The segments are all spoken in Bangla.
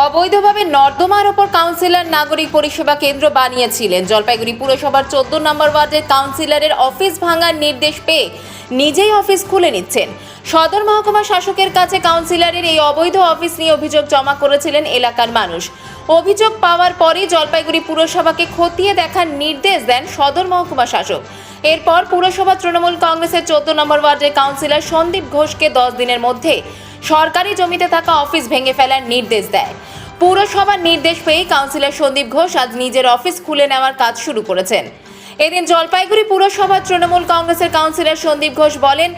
অবৈধভাবে নর্দমার ওপর কাউন্সিলর নাগরিক পরিষেবা কেন্দ্র বানিয়েছিলেন। জলপাইগুড়ি পুরসভার 14 নম্বর ওয়ার্ডের কাউন্সিলরের অফিস ভাঙার নির্দেশ পেয়ে নিজেই অফিস খুলে নিচ্ছেন। সদর মহকুমা শাসকের কাছে কাউন্সিলরের এই অবৈধ অফিস নিয়ে অভিযোগ জমা করেছিলেন এলাকার মানুষ। অভিযোগ পাওয়ার পরই জলপাইগুড়ি পুরসভাকে খতিয়ে দেখার নির্দেশ দেন সদর মহকুমা শাসক। এরপর পুরসভা তৃণমূল কংগ্রেসের 14 নম্বর ওয়ার্ডের কাউন্সিলর সন্দীপ ঘোষকে 10 দিনের মধ্যে সরকারি জমিতে থাকা অফিস ভেঙে ফেলার নির্দেশ দেয়। পুরসভার নির্দেশ পেয়ে কাউন্সিলর সন্দীপ ঘোষ আজ নিজের অফিস খুলে নেওয়ার কাজ শুরু করেছেন। এদিন জলপাইগুড়ি পুরসভার তৃণমূল কংগ্রেসের কাউন্সিলর সন্দীপ ঘোষ বলেন,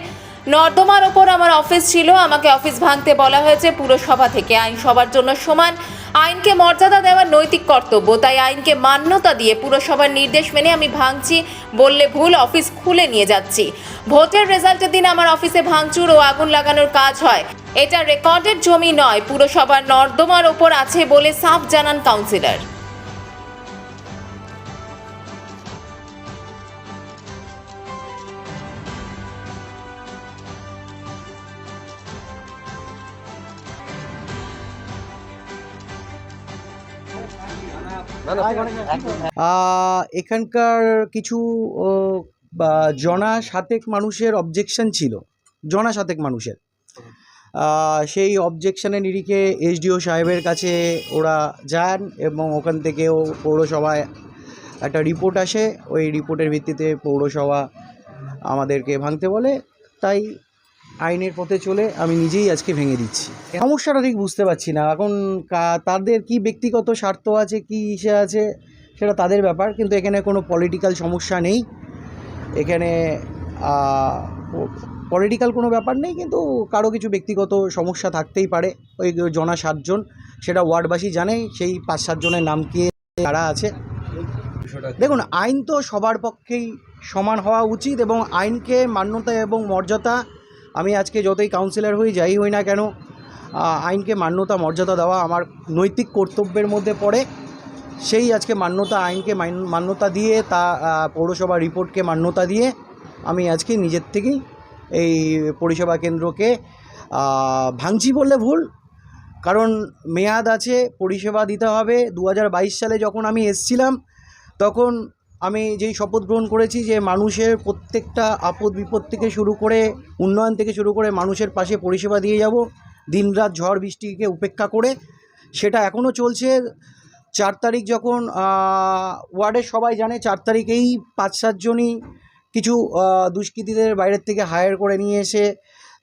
নর্দমার ওপর আমার অফিস ছিল, আমাকে অফিস ভাঙতে বলা হয়েছে পুরসভা থেকে। আইন সবার জন্য সমান, আইনকে মর্যাদা দেওয়ার নৈতিক কর্তব্য, তাই আইনকে মান্যতা দিয়ে পুরসভার নির্দেশ মেনে আমি ভাঙছি বললে ভুল, অফিস খুলে নিয়ে যাচ্ছি। ভোটের রেজাল্টের দিন আমার অফিসে ভাঙচুর ও আগুন লাগানোর কাজ হয়, এটা রেকর্ডেড জমি নয়, পুরসভার নর্দমার ওপর আছে বলে সাফ জানান কাউন্সিলর। এখানকার কিছু জনা সাতেক মানুষের অবজেকশন ছিল, জনা সাতেক মানুষের। সেই অবজেকশনের নিরিখে এসডিও সাহেবের কাছে ওরা যান এবং ওখান থেকেও পৌরসভায় একটা রিপোর্ট আসে। ওই রিপোর্টের ভিত্তিতে পৌরসভা আমাদেরকে ভাঙতে বলে, তাই আইনের পথে চলে আমি নিজেই আজকে ভেঙে দিচ্ছি। সমস্যাটা ঠিক বুঝতে পারছি না এখন, তাদের কি ব্যক্তিগত স্বার্থ আছে, কি ইসে আছে সেটা তাদের ব্যাপার, কিন্তু এখানে কোনো পলিটিক্যাল সমস্যা নেই। এখানে পলিটিক্যাল কোনো ব্যাপার নেই, কিন্তু কারো কিছু ব্যক্তিগত সমস্যা থাকতেই পারে। ওই জনা 7 জন, সেটা ওয়ার্ডবাসী জানে সেই 5-7 জনের নাম কি কারা আছে। দেখুন, আইন তো সবার পক্ষেই সমান হওয়া উচিত এবং আইনকে মান্যতা এবং মর্যাদা, আমি আজকে যতই কাউন্সিলর যাই হই না কেন, আইনকে মান্যতা মর্যাদা দেওয়া আমার নৈতিক কর্তব্যের মধ্যে পড়ে। সেই আজকে মান্যতা, আইনকে মান্যতা দিয়ে, তা পৌরসভা রিপোর্টকে মান্যতা দিয়ে আমি আজকে নিজের থেকেই এই পরিষেবা কেন্দ্রকে ভাঙছি বললে ভুল, কারণ মেয়াদ আছে, পরিষেবা দিতে হবে। 2022 সালে যখন আমি এসছিলাম তখন আমি যেই শপথ গ্রহণ করেছি যে মানুষের প্রত্যেকটা আপদ বিপদ থেকে শুরু করে উন্নয়ন থেকে শুরু করে মানুষের পাশে পরিষেবা দিয়ে যাব দিনরাত ঝড় বৃষ্টিকে উপেক্ষা করে, সেটা এখনও চলছে। 4 তারিখ যখন ওয়ার্ডের সবাই জানে, 4 তারিখেই 5-7 জনই কিছু দুষ্কৃতীদের বাইরের থেকে হায়ার করে নিয়ে এসে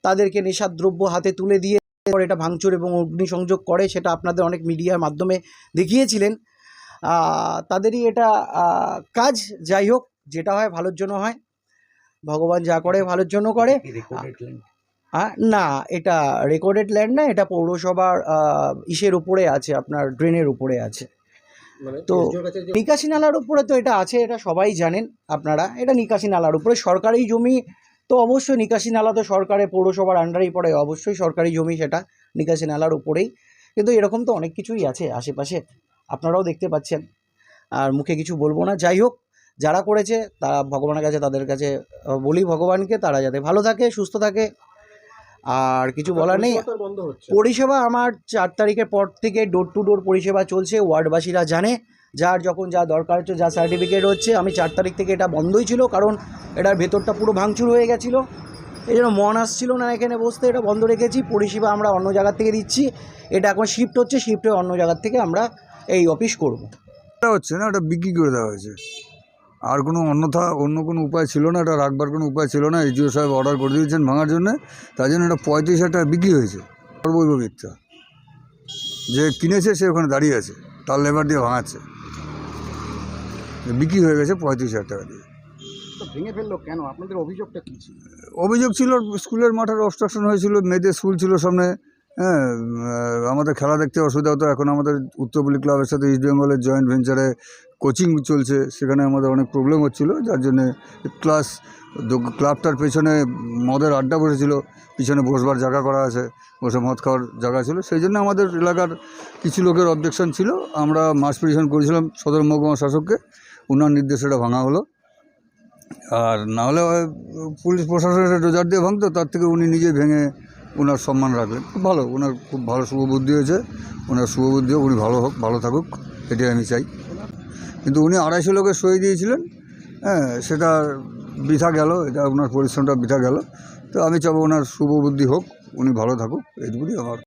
তাদেরকে নেশার দ্রব্য হাতে তুলে দিয়ে এটা ভাঙচুর এবং অগ্নিসংযোগ করে, সেটা আপনাদের অনেক মিডিয়ার মাধ্যমে দেখিয়েছিলেন। তাদেরই এটা কাজ। যাই হোক, যেটা হয় ভালোর জন্য হয়, ভগবান যা করে ভালোর জন্য করে। না, এটা রেকর্ডেড ল্যান্ড না, এটা পৌরসভার ইসের উপরে আছে, আপনার ড্রেনের উপরে আছে। তো নিকাশি নালার উপরে তো এটা আছে, এটা সবাই জানেন আপনারা। এটা নিকাশি নালার উপরে সরকারি জমি, তো অবশ্যই নিকাশি নালা তো সরকারের পৌরসভার আন্ডারেই পড়ে, অবশ্যই সরকারি জমি, সেটা নিকাশি নালার উপরেই। কিন্তু এরকম তো অনেক কিছুই আছে আশেপাশে, আপনারাও দেখতে পাচ্ছেন, আর মুখে কিছু বলবো না। যাই হোক, যারা করেছে তারা ভগবানের কাছে, তাদের কাছে বলি ভগবানকে, তারা যাতে ভালো থাকে, সুস্থ থাকে, আর কিছু বলার নেই। পরিষেবা আমার 4 তারিখের পর থেকে ডোর টু ডোর পরিষেবা চলছে, ওয়ার্ডবাসীরা জানে, যার যখন যা দরকার হচ্ছে, যা সার্টিফিকেট হচ্ছে। আমি 4 তারিখ থেকে এটা বন্ধই ছিল, কারণ এটার ভেতরটা পুরো ভাঙচুর হয়ে গেছিলো, এই জন্য মন আসছিল না এখানে বসতে, এটা বন্ধ রেখেছি। পরিষেবা আমরা অন্য জায়গার থেকে দিচ্ছি, এটা এখন শিফট হচ্ছে, শিফটে অন্য জায়গার থেকে আমরা এই অফিস করব। এটা হচ্ছে না, এটা বিক্রি করে দেওয়া হয়েছে, আর কোনো অন্য কোনো উপায় ছিল না, এটা রাখবার কোনো উপায় ছিল না। এসডিও সাহেব অর্ডার করে দিয়েছেন ভাঙার জন্য, তাই জন্য এটা 35,000 টাকা বিক্রি হয়েছে। সর্বৈব মিথ্যা, যে কিনেছে সে ওখানে দাঁড়িয়ে আছে, তার লেবার দিয়ে ভাঙাচ্ছে, বিক্রি হয়ে গেছে 35,000 টাকা দিয়ে। ভেঙে ফেললো কেন? আপনাদের অভিযোগটা কী ছিল? অভিযোগ ছিল স্কুলের মাঠের অবস্ট্রাকশন হয়েছিল, মেয়েদের স্কুল ছিল সামনে, হ্যাঁ, আমাদের খেলা দেখতে অসুবিধা হতো। এখন আমাদের উত্তরপল্লী ক্লাবের সাথে ইস্ট বেঙ্গলের জয়েন্ট ভেঞ্চারে কোচিং চলছে, সেখানে আমাদের অনেক প্রবলেম হচ্ছিলো, যার জন্যে ক্লাবটার পেছনে মদের আড্ডা বসেছিল, পিছনে বসবার জায়গা করা আছে, বসে মদ খাওয়ার জায়গা ছিল, সেই জন্য আমাদের এলাকার কিছু লোকের অবজেকশন ছিল। আমরা মাস পিটিশন করেছিলাম সদর মহকুমা শাসককে, ওনার নির্দেশে এটা ভাঙা হলো। আর নাহলে পুলিশ প্রশাসনের ডোজার দিয়ে ভাঙতো, তার থেকে উনি নিজে ভেঙে ওনার সম্মান রাখলেন, খুব ভালো, ওনার খুব ভালো শুভবুদ্ধি হয়েছে, ওনার শুভবুদ্ধি হোক, উনি ভালো থাকুক, এটাই আমি চাই। কিন্তু উনি 250 লোকের সই দিয়েছিলেন, হ্যাঁ, সেটা বৃথা গেল, এটা ওনার পরিশ্রমটা বৃথা গেল। তো আমি চাবো ওনার শুভবুদ্ধি হোক, উনি ভালো থাকুক, এইটুকুই আমার।